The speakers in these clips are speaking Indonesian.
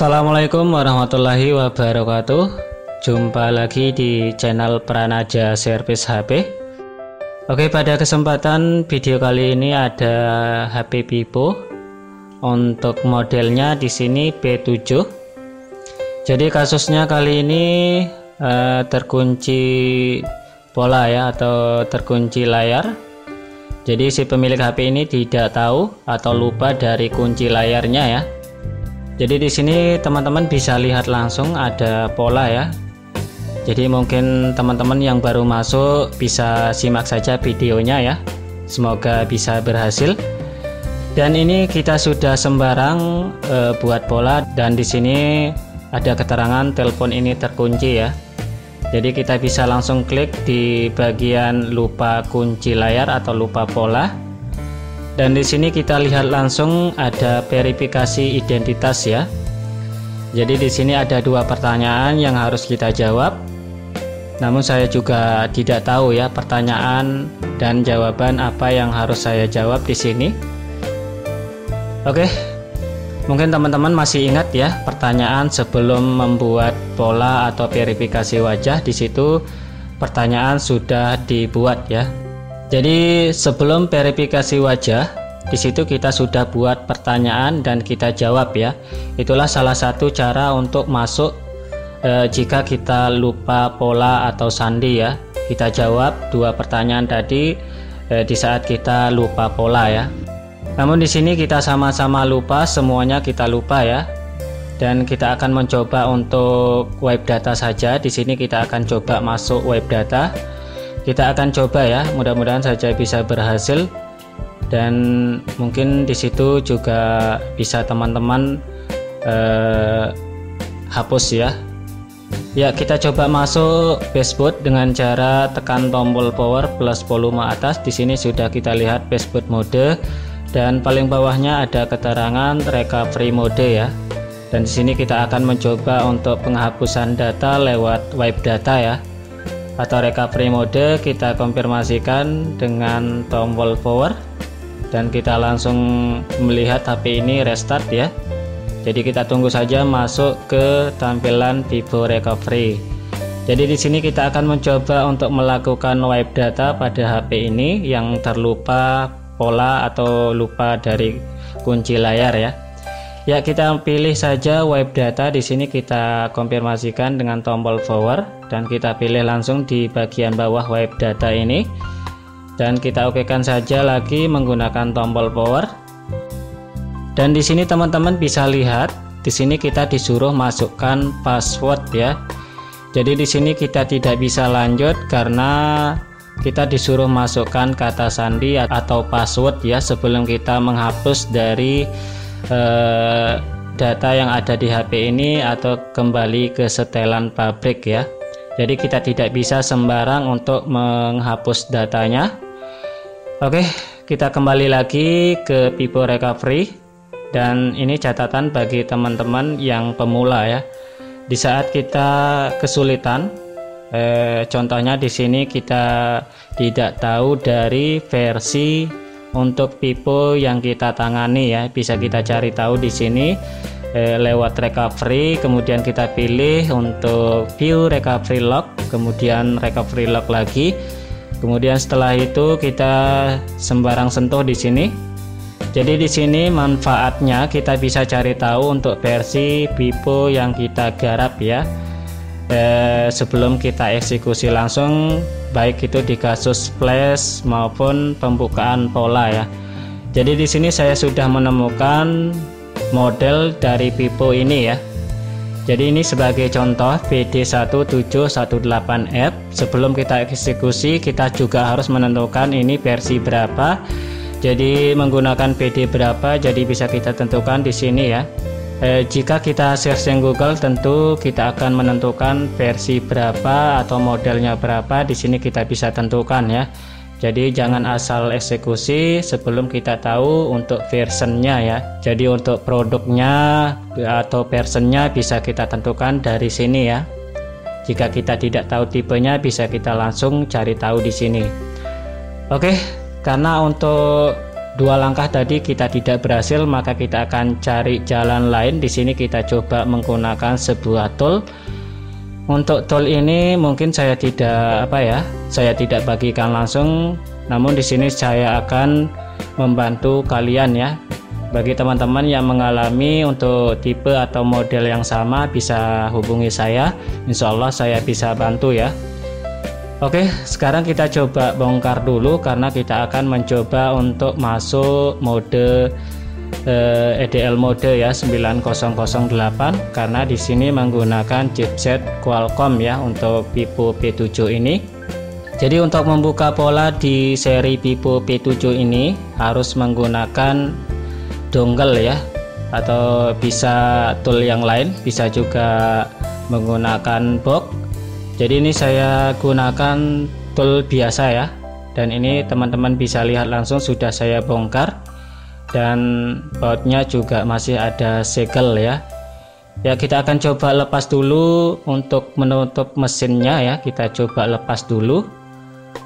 Assalamualaikum warahmatullahi wabarakatuh. Jumpa lagi di channel Pranaja Service HP. Oke, pada kesempatan video kali ini ada HP Vivo. Untuk modelnya di sini P7. Jadi kasusnya kali ini terkunci pola ya, atau terkunci layar. Jadi si pemilik HP ini tidak tahu atau lupa dari kunci layarnya ya. Jadi di sini teman-teman bisa lihat langsung ada pola ya. Jadi mungkin teman-teman yang baru masuk bisa simak saja videonya ya. Semoga bisa berhasil. Dan ini kita sudah sembarang buat pola, dan di sini ada keterangan telepon ini terkunci ya. Jadi kita bisa langsung klik di bagian lupa kunci layar atau lupa pola. Dan di sini kita lihat langsung ada verifikasi identitas ya. Jadi di sini ada dua pertanyaan yang harus kita jawab. Namun saya juga tidak tahu ya pertanyaan dan jawaban apa yang harus saya jawab di sini. Oke. Mungkin teman-teman masih ingat ya pertanyaan sebelum membuat pola atau verifikasi wajah. Di situ pertanyaan sudah dibuat ya. Jadi sebelum verifikasi wajah, di situ kita sudah buat pertanyaan dan kita jawab ya. Itulah salah satu cara untuk masuk jika kita lupa pola atau sandi ya. Kita jawab dua pertanyaan tadi di saat kita lupa pola ya. Namun di sini kita sama-sama lupa, semuanya kita lupa ya. Dan kita akan mencoba untuk web data saja. Di sini kita akan coba masuk web data. Kita akan coba ya, mudah-mudahan saja bisa berhasil. Dan mungkin di situ juga bisa teman-teman hapus ya. Ya, kita coba masuk dashboard dengan cara tekan tombol power plus volume atas. Di sini sudah kita lihat dashboard mode, dan paling bawahnya ada keterangan recovery mode ya. Dan di sini kita akan mencoba untuk penghapusan data lewat web data ya, atau recovery mode. Kita konfirmasikan dengan tombol power dan kita langsung melihat HP ini restart ya. Jadi kita tunggu saja masuk ke tampilan Vivo Recovery. Jadi di sini kita akan mencoba untuk melakukan wipe data pada HP ini yang terlupa pola atau lupa dari kunci layar ya. Ya, kita pilih saja wipe data. Di sini kita konfirmasikan dengan tombol power dan kita pilih langsung di bagian bawah wipe data ini. Dan kita okekan saja lagi menggunakan tombol power. Dan di sini teman-teman bisa lihat, di sini kita disuruh masukkan password ya. Jadi di sini kita tidak bisa lanjut karena kita disuruh masukkan kata sandi atau password ya sebelum kita menghapus dari data yang ada di HP ini atau kembali ke setelan pabrik ya. Jadi kita tidak bisa sembarang untuk menghapus datanya. Oke, kita kembali lagi ke Vivo Recovery. Dan ini catatan bagi teman-teman yang pemula ya. Di saat kita kesulitan, contohnya di sini kita tidak tahu dari versi untuk Vivo yang kita tangani ya, bisa kita cari tahu di sini lewat recovery, kemudian kita pilih untuk view recovery log, kemudian recovery log lagi, kemudian setelah itu kita sembarang sentuh di sini. Jadi di sini manfaatnya kita bisa cari tahu untuk versi Vivo yang kita garap ya. Sebelum kita eksekusi langsung, baik itu di kasus flash maupun pembukaan pola ya. Jadi di sini saya sudah menemukan model dari Vivo ini ya. Jadi ini sebagai contoh PD1718F. Sebelum kita eksekusi, kita juga harus menentukan ini versi berapa. Jadi menggunakan PD berapa, jadi bisa kita tentukan di sini ya. Jika kita searching Google, tentu kita akan menentukan versi berapa atau modelnya berapa. Di sini kita bisa tentukan ya. Jadi jangan asal eksekusi sebelum kita tahu untuk versionnya ya. Jadi untuk produknya atau versionnya bisa kita tentukan dari sini ya. Jika kita tidak tahu tipenya, bisa kita langsung cari tahu di sini. Oke, karena untuk dua langkah tadi kita tidak berhasil, maka kita akan cari jalan lain. Di sini kita coba menggunakan sebuah tool. Untuk tool ini mungkin saya tidak bagikan langsung, namun di sini saya akan membantu kalian ya. Bagi teman-teman yang mengalami untuk tipe atau model yang sama, bisa hubungi saya, insya Allah saya bisa bantu ya. Oke, sekarang kita coba bongkar dulu, karena kita akan mencoba untuk masuk mode EDL mode ya 9008, karena di sini menggunakan chipset Qualcomm ya untuk Vivo P7 ini. Jadi untuk membuka pola di seri Vivo P7 ini harus menggunakan dongle ya, atau bisa tool yang lain, bisa juga menggunakan box. Jadi ini saya gunakan tool biasa ya, dan ini teman-teman bisa lihat langsung sudah saya bongkar, dan bautnya juga masih ada segel ya. Ya, kita akan coba lepas dulu untuk menutup mesinnya ya, kita coba lepas dulu,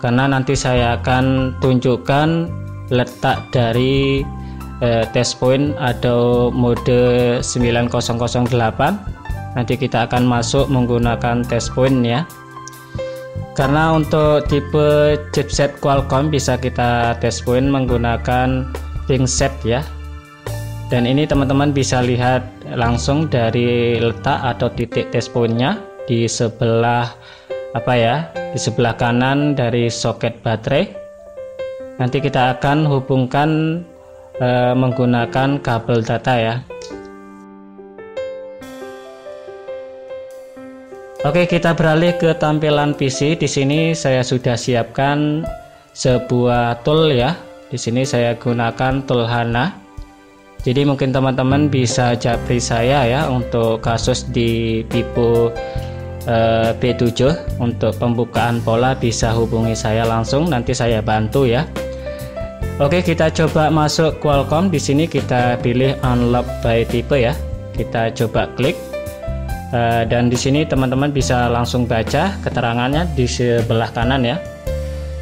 karena nanti saya akan tunjukkan letak dari test point atau mode 9008. Nanti kita akan masuk menggunakan test point ya, karena untuk tipe chipset Qualcomm bisa kita test point menggunakan pinset ya. Dan ini teman-teman bisa lihat langsung dari letak atau titik test pointnya di sebelah di sebelah kanan dari soket baterai. Nanti kita akan hubungkan menggunakan kabel data ya. Oke, kita beralih ke tampilan PC. Di sini saya sudah siapkan sebuah tool ya. Di sini saya gunakan tool HANA. Jadi mungkin teman-teman bisa japri saya ya untuk kasus di Vivo P7. Untuk pembukaan pola bisa hubungi saya langsung, nanti saya bantu ya. Oke, kita coba masuk Qualcomm. Di sini kita pilih unlock by type ya. Kita coba klik. Dan di sini teman-teman bisa langsung baca keterangannya di sebelah kanan ya.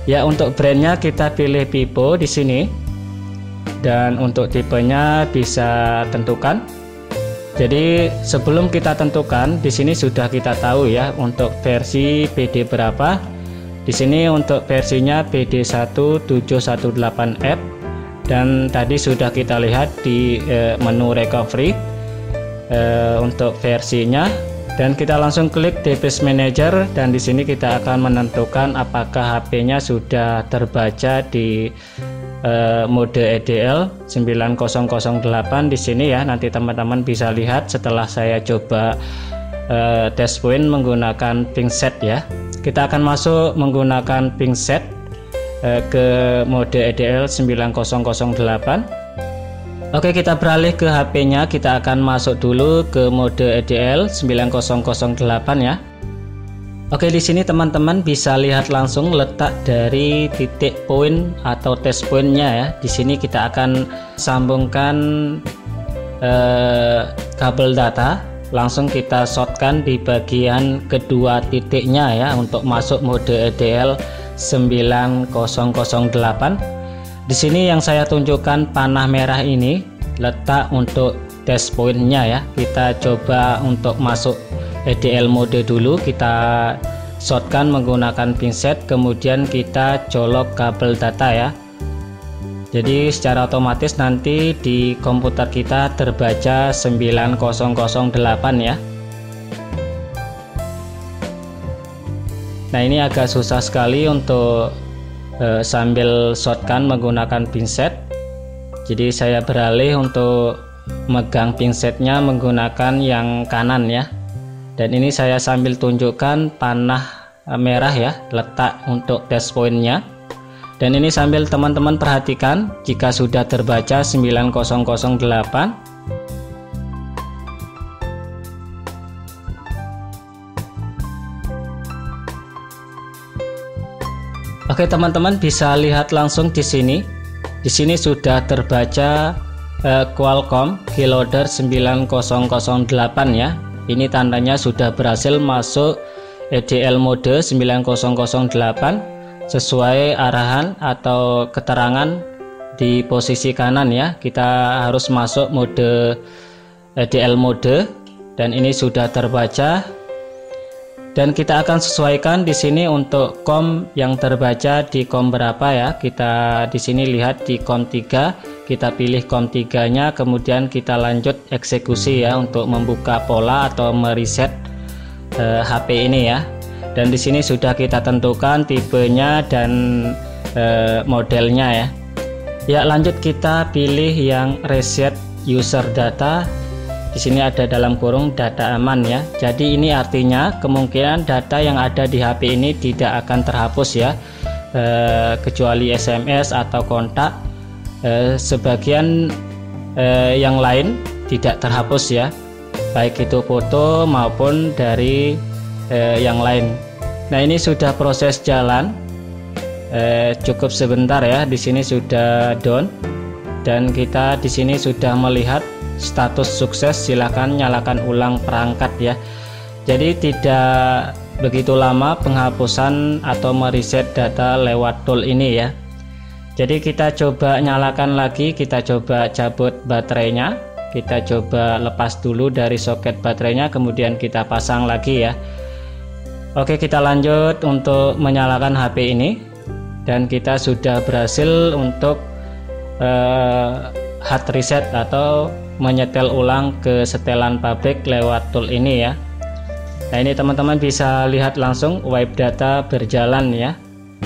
Ya, untuk brandnya kita pilih Vivo di sini, dan untuk tipenya bisa tentukan. Jadi sebelum kita tentukan, di sini sudah kita tahu ya untuk versi PD berapa. Di sini untuk versinya PD1718F, dan tadi sudah kita lihat di menu recovery untuk versinya, dan kita langsung klik device manager, dan di sini kita akan menentukan apakah HP-nya sudah terbaca di mode EDL 9008 di sini ya. Nanti teman-teman bisa lihat setelah saya coba test point menggunakan pinset ya. Kita akan masuk menggunakan pinset ke mode EDL 9008. Oke, kita beralih ke HP-nya. Kita akan masuk dulu ke mode EDL 9008 ya. Oke, di sini teman-teman bisa lihat langsung letak dari titik point atau test point-nya ya. Di sini kita akan sambungkan kabel data, langsung kita shotkan di bagian kedua titiknya ya untuk masuk mode EDL 9008. Di sini yang saya tunjukkan panah merah ini letak untuk test point-nya ya. Kita coba untuk masuk EDL mode dulu, kita shotkan menggunakan pinset, kemudian kita colok kabel data ya. Jadi secara otomatis nanti di komputer kita terbaca 9008 ya. Nah, ini agak susah sekali untuk sambil shotgun menggunakan pinset. Jadi saya beralih untuk megang pinsetnya menggunakan yang kanan ya. Dan ini saya sambil tunjukkan panah merah ya, letak untuk test point-nya. Dan ini sambil teman-teman perhatikan jika sudah terbaca 9008. Oke, teman-teman bisa lihat langsung di sini. Di sini sudah terbaca Qualcomm Keylogger 9008 ya. Ini tandanya sudah berhasil masuk EDL mode 9008 sesuai arahan atau keterangan di posisi kanan ya. Kita harus masuk mode DL mode dan ini sudah terbaca. Dan kita akan sesuaikan di sini untuk COM yang terbaca di COM berapa ya. Kita di sini lihat di COM 3, kita pilih COM 3-nya, kemudian kita lanjut eksekusi ya untuk membuka pola atau mereset HP ini ya. Dan di sini sudah kita tentukan tipenya dan modelnya ya. Ya, lanjut kita pilih yang reset user data. Di sini ada dalam kurung data aman ya. Jadi ini artinya kemungkinan data yang ada di HP ini tidak akan terhapus ya, kecuali SMS atau kontak. Sebagian yang lain tidak terhapus ya, baik itu foto maupun dari yang lain. Nah, ini sudah proses jalan, cukup sebentar ya. Di sini sudah down dan kita di sini sudah melihat status sukses. Silakan nyalakan ulang perangkat ya. Jadi tidak begitu lama penghapusan atau mereset data lewat tool ini ya. Jadi kita coba nyalakan lagi, kita coba cabut baterainya, kita coba lepas dulu dari soket baterainya, kemudian kita pasang lagi ya. Oke, kita lanjut untuk menyalakan HP ini dan kita sudah berhasil untuk hard reset atau menyetel ulang ke setelan pabrik lewat tool ini ya. Nah, ini teman-teman bisa lihat langsung wipe data berjalan ya.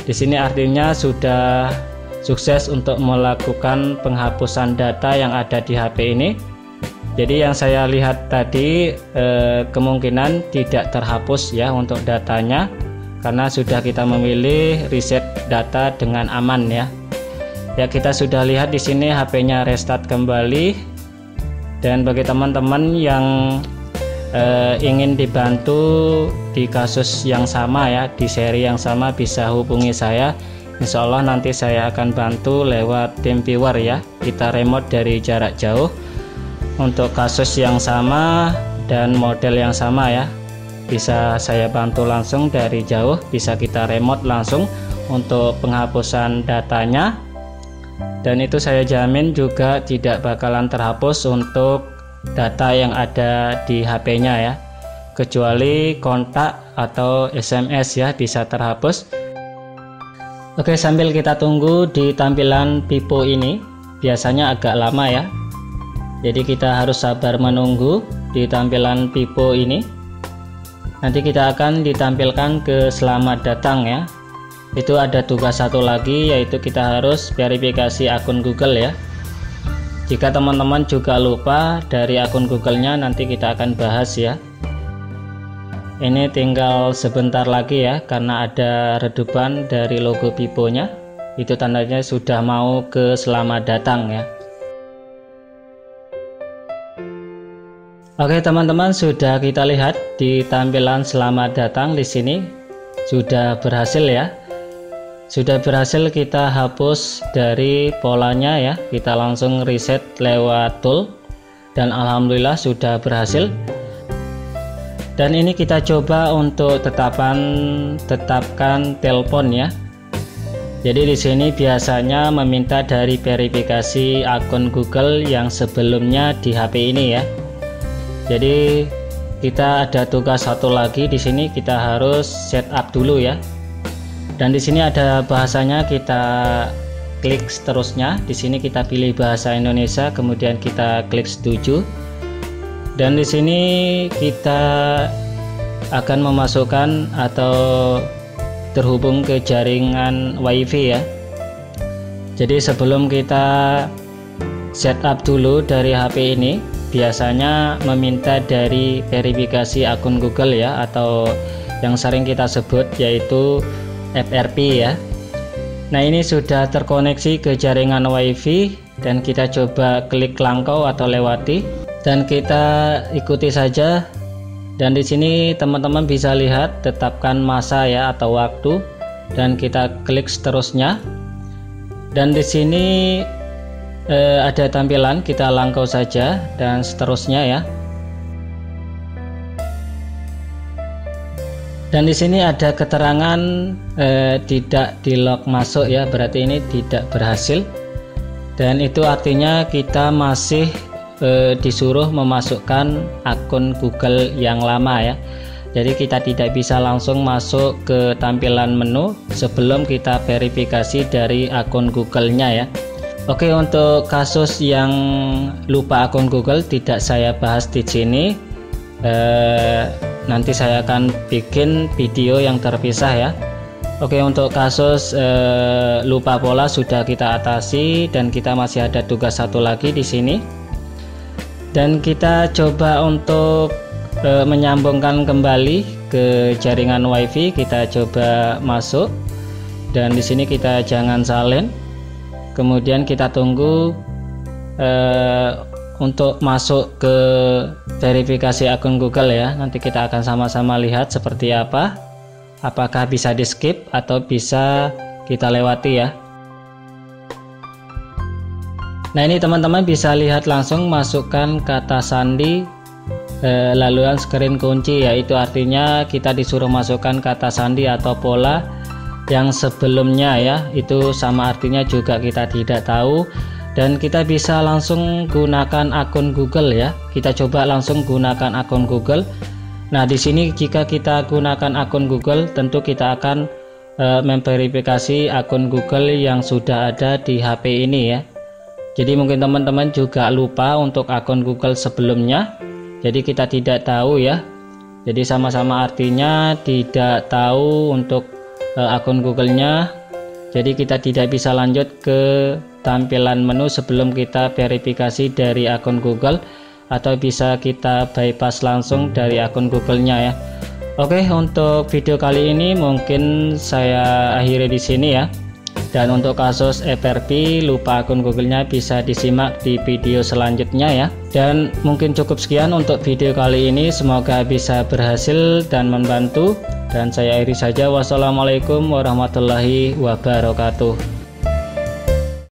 Di sini artinya sudah sukses untuk melakukan penghapusan data yang ada di HP ini. Jadi yang saya lihat tadi kemungkinan tidak terhapus ya untuk datanya, karena sudah kita memilih reset data dengan aman ya. Ya, kita sudah lihat di sini HP-nya restart kembali. Dan bagi teman-teman yang ingin dibantu di kasus yang sama ya, di seri yang sama, bisa hubungi saya. Insya Allah nanti saya akan bantu lewat TeamViewer ya. Kita remote dari jarak jauh untuk kasus yang sama dan model yang sama ya. Bisa saya bantu langsung dari jauh, bisa kita remote langsung untuk penghapusan datanya. Dan itu saya jamin juga tidak bakalan terhapus untuk data yang ada di HP-nya ya, kecuali kontak atau SMS ya bisa terhapus. Oke, sambil kita tunggu di tampilan Pipo ini, biasanya agak lama ya, jadi kita harus sabar menunggu di tampilan Pipo ini. Nanti kita akan ditampilkan ke selamat datang ya. Itu ada tugas satu lagi, yaitu kita harus verifikasi akun Google ya. Jika teman-teman juga lupa dari akun Google-nya, nanti kita akan bahas ya. Ini tinggal sebentar lagi ya, karena ada redupan dari logo Pipo-nya. Itu tandanya sudah mau ke selamat datang ya. Oke teman-teman, sudah kita lihat di tampilan selamat datang di sini sudah berhasil ya. Sudah berhasil kita hapus dari polanya ya. Kita langsung reset lewat tool dan alhamdulillah sudah berhasil. Dan ini kita coba untuk tetapkan telepon ya. Jadi di sini biasanya meminta dari verifikasi akun Google yang sebelumnya di HP ini ya. Jadi kita ada tugas satu lagi di sini, kita harus setup dulu ya. Dan di sini ada bahasanya, kita klik seterusnya. Di sini kita pilih bahasa Indonesia, kemudian kita klik setuju. Dan di sini kita akan memasukkan atau terhubung ke jaringan WiFi ya. Jadi sebelum kita setup dulu dari HP ini, biasanya meminta dari verifikasi akun Google ya, atau yang sering kita sebut yaitu FRP ya. Nah, ini sudah terkoneksi ke jaringan WiFi dan kita coba klik langkau atau lewati dan kita ikuti saja. Dan di sini teman-teman bisa lihat tetapkan masa ya atau waktu, dan kita klik seterusnya. Dan di sini ada tampilan, kita langkau saja dan seterusnya ya. Dan di sini ada keterangan tidak di lock masuk ya, berarti ini tidak berhasil. dan itu artinya kita masih disuruh memasukkan akun Google yang lama ya. Jadi kita tidak bisa langsung masuk ke tampilan menu sebelum kita verifikasi dari akun Google-nya ya. Oke, untuk kasus yang lupa akun Google tidak saya bahas di sini. Nanti saya akan bikin video yang terpisah ya. Oke, untuk kasus lupa pola sudah kita atasi dan kita masih ada tugas satu lagi di sini. Dan kita coba untuk menyambungkan kembali ke jaringan WiFi. Kita coba masuk dan di sini kita jangan salin. Kemudian kita tunggu untuk masuk ke verifikasi akun Google ya. Nanti kita akan sama-sama lihat seperti apa. Apakah bisa di skip atau bisa kita lewati ya. Nah, ini teman-teman bisa lihat langsung masukkan kata sandi laluan screen kunci, yaitu artinya kita disuruh masukkan kata sandi atau pola yang sebelumnya ya. Itu sama artinya juga kita tidak tahu, dan kita bisa langsung gunakan akun Google ya. Kita coba langsung gunakan akun Google. Nah, di sini jika kita gunakan akun Google, tentu kita akan memverifikasi akun Google yang sudah ada di HP ini ya. Jadi mungkin teman-teman juga lupa untuk akun Google sebelumnya, jadi kita tidak tahu ya. Jadi sama-sama artinya tidak tahu untuk akun Google-nya. Jadi kita tidak bisa lanjut ke tampilan menu sebelum kita verifikasi dari akun Google, atau bisa kita bypass langsung dari akun Google-nya ya. Oke, untuk video kali ini mungkin saya akhiri di sini ya. Dan untuk kasus FRP lupa akun Google-nya bisa disimak di video selanjutnya ya. Dan mungkin cukup sekian untuk video kali ini, semoga bisa berhasil dan membantu. Dan saya akhiri saja, wassalamualaikum warahmatullahi wabarakatuh.